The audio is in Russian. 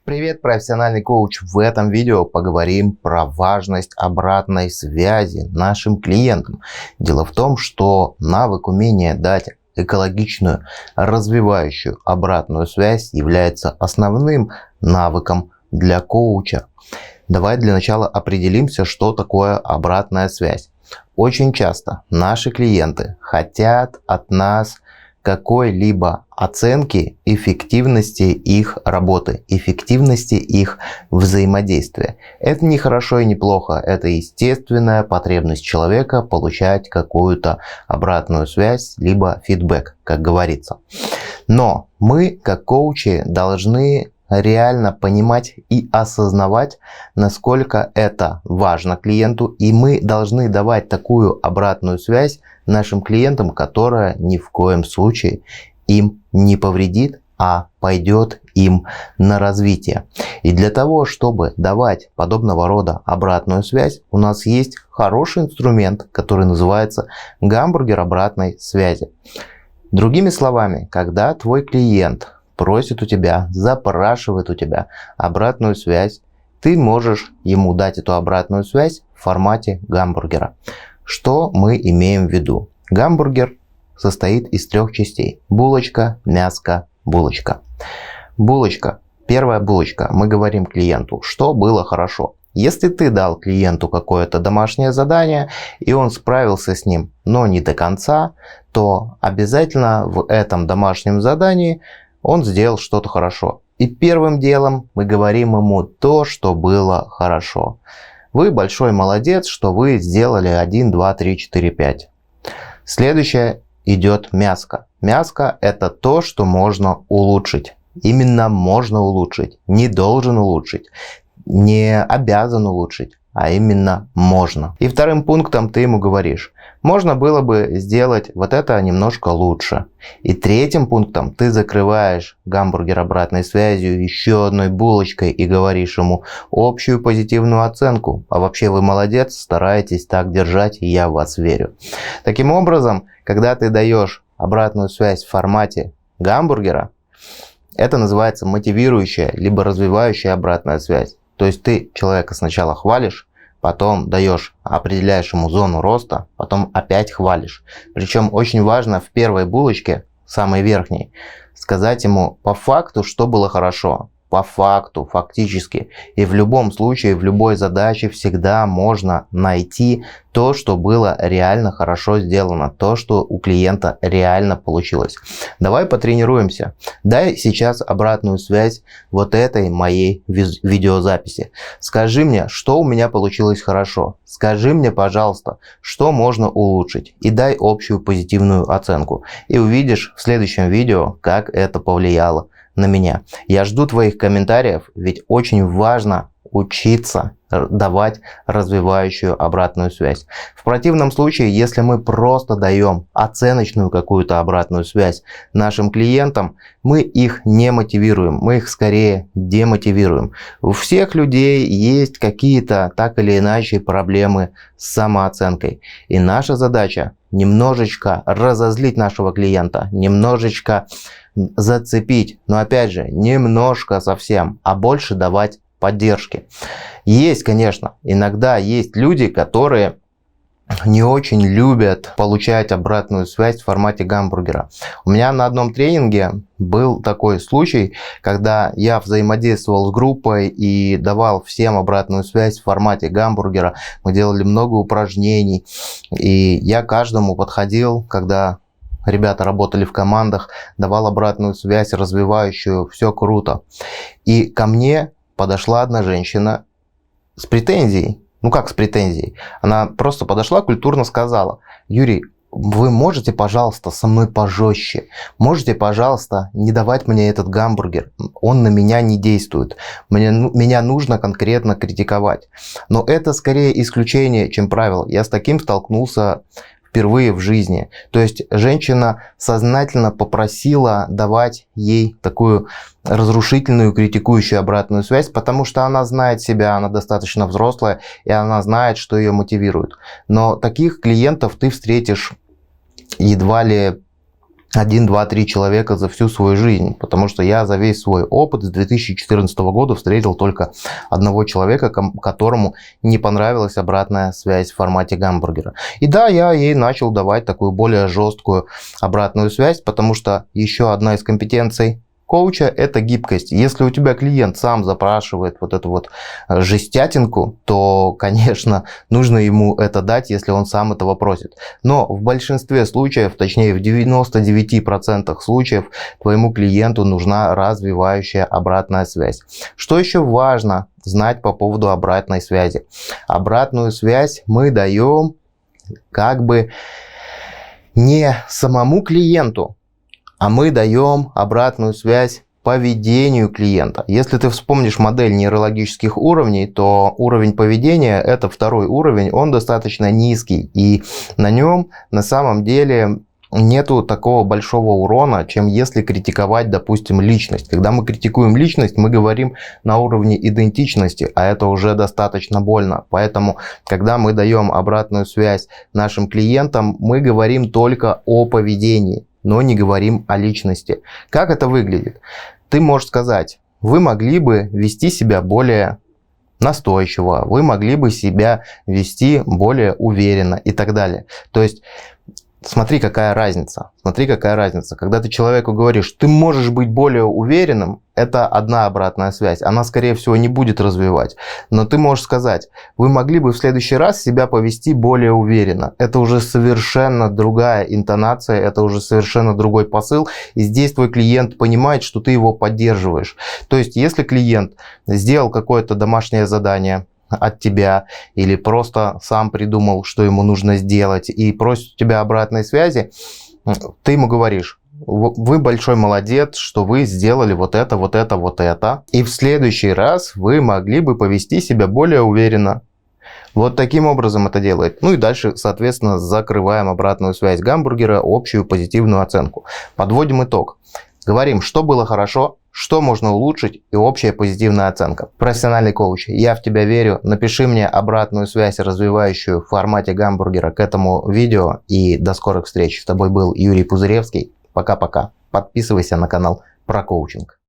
Привет, профессиональный коуч! В этом видео поговорим про важность обратной связи нашим клиентам. Дело в том, что навык умения дать экологичную, развивающую обратную связь является основным навыком для коуча. Давай для начала определимся, что такое обратная связь. Очень часто наши клиенты хотят от нас какой-либо оценки эффективности их работы, эффективности их взаимодействия. Это не хорошо и не плохо, это естественная потребность человека получать какую-то обратную связь, либо фидбэк, как говорится. Но мы, как коучи, должны реально понимать и осознавать, насколько это важно клиенту, и мы должны давать такую обратную связь нашим клиентам, которая ни в коем случае им не повредит, а пойдет им на развитие. И для того, чтобы давать подобного рода обратную связь, у нас есть хороший инструмент, который называется гамбургер обратной связи. Другими словами, когда твой клиент просит у тебя, запрашивает у тебя обратную связь, ты можешь ему дать эту обратную связь в формате гамбургера. Что мы имеем в виду? Гамбургер состоит из трех частей: булочка, мяско, булочка. Булочка. Первая булочка. Мы говорим клиенту, что было хорошо. Если ты дал клиенту какое-то домашнее задание, и он справился с ним, но не до конца, то обязательно в этом домашнем задании он сделал что-то хорошо. И первым делом мы говорим ему то, что было хорошо. Вы большой молодец, что вы сделали 1, 2, 3, 4, 5. Следующее идет мяско. Мяско — это то, что можно улучшить. Именно можно улучшить. Не должен улучшить. Не обязан улучшить. А именно можно. И вторым пунктом ты ему говоришь: можно было бы сделать вот это немножко лучше. И третьим пунктом ты закрываешь гамбургер обратной связью еще одной булочкой и говоришь ему общую позитивную оценку. А вообще вы молодец, стараетесь так держать, и я в вас верю. Таким образом, когда ты даешь обратную связь в формате гамбургера, это называется мотивирующая либо развивающая обратная связь. То есть ты человека сначала хвалишь, потом даешь, определяешь ему зону роста, потом опять хвалишь. Причем очень важно в первой булочке, самой верхней, сказать ему по факту, что было хорошо. По факту, фактически. И в любом случае, в любой задаче всегда можно найти то, что было реально хорошо сделано, то, что у клиента реально получилось. Давай потренируемся. Дай сейчас обратную связь вот этой моей видеозаписи. Скажи мне, что у меня получилось хорошо. Скажи мне, пожалуйста, что можно улучшить. И дай общую позитивную оценку. И увидишь в следующем видео, как это повлияло на меня. Я жду твоих комментариев, ведь очень важно учиться давать развивающую обратную связь. В противном случае, если мы просто даем оценочную какую-то обратную связь нашим клиентам, мы их не мотивируем, мы их скорее демотивируем. У всех людей есть какие-то так или иначе проблемы с самооценкой. И наша задача немножечко разозлить нашего клиента, немножечко зацепить, но опять же, немножко совсем, а больше давать поддержки. Есть, конечно, иногда есть люди, которые не очень любят получать обратную связь в формате гамбургера. У меня на одном тренинге был такой случай, когда я взаимодействовал с группой и давал всем обратную связь в формате гамбургера. Мы делали много упражнений, и я каждому подходил, когда ребята работали в командах, давал обратную связь, развивающую, все круто. И ко мне подошла одна женщина с претензией. Ну как с претензией? Она просто подошла, культурно сказала: Юрий, вы можете, пожалуйста, со мной пожестче? Можете, пожалуйста, не давать мне этот гамбургер? Он на меня не действует. Меня нужно конкретно критиковать. Но это скорее исключение, чем правило. Я с таким столкнулся впервые в жизни. То есть женщина сознательно попросила давать ей такую разрушительную, критикующую обратную связь, потому что она знает себя, она достаточно взрослая, и она знает, что ее мотивирует. Но таких клиентов ты встретишь едва ли 1, 2, 3 человека за всю свою жизнь, потому что я за весь свой опыт с 2014 года встретил только одного человека, которому не понравилась обратная связь в формате гамбургера. И да, я ей начал давать такую более жесткую обратную связь, потому что еще одна из компетенций коуча – это гибкость. Если у тебя клиент сам запрашивает вот эту вот жестятинку, то, конечно, нужно ему это дать, если он сам этого просит. Но в большинстве случаев, точнее в 99% случаев, твоему клиенту нужна развивающая обратная связь. Что еще важно знать по поводу обратной связи? Обратную связь мы даем как бы не самому клиенту, а мы даем обратную связь поведению клиента. Если ты вспомнишь модель нейрологических уровней, то уровень поведения – это второй уровень, он достаточно низкий. И на нем на самом деле нету такого большого урона, чем если критиковать, допустим, личность. Когда мы критикуем личность, мы говорим на уровне идентичности, а это уже достаточно больно. Поэтому, когда мы даем обратную связь нашим клиентам, мы говорим только о поведении, но не говорим о личности. Как это выглядит? Ты можешь сказать: вы могли бы вести себя более настойчиво, вы могли бы себя вести более уверенно и так далее. То есть, смотри, какая разница. Смотри, какая разница. Когда ты человеку говоришь: ты можешь быть более уверенным, это одна обратная связь. Она, скорее всего, не будет развивать. Но ты можешь сказать: вы могли бы в следующий раз себя повести более уверенно. Это уже совершенно другая интонация, это уже совершенно другой посыл. И здесь твой клиент понимает, что ты его поддерживаешь. То есть, если клиент сделал какое-то домашнее задание от тебя или просто сам придумал, что ему нужно сделать, и просит у тебя обратной связи, ты ему говоришь: вы большой молодец, что вы сделали вот это, вот это, вот это, и в следующий раз вы могли бы повести себя более уверенно. Вот таким образом это делает. Ну и дальше, соответственно, закрываем обратную связь гамбургера, общую позитивную оценку. Подводим итог. Говорим, что было хорошо, что можно улучшить, и общая позитивная оценка. Профессиональный коуч, я в тебя верю. Напиши мне обратную связь, развивающую в формате гамбургера к этому видео. И до скорых встреч. С тобой был Юрий Пузыревский. Пока-пока. Подписывайся на канал про коучинг.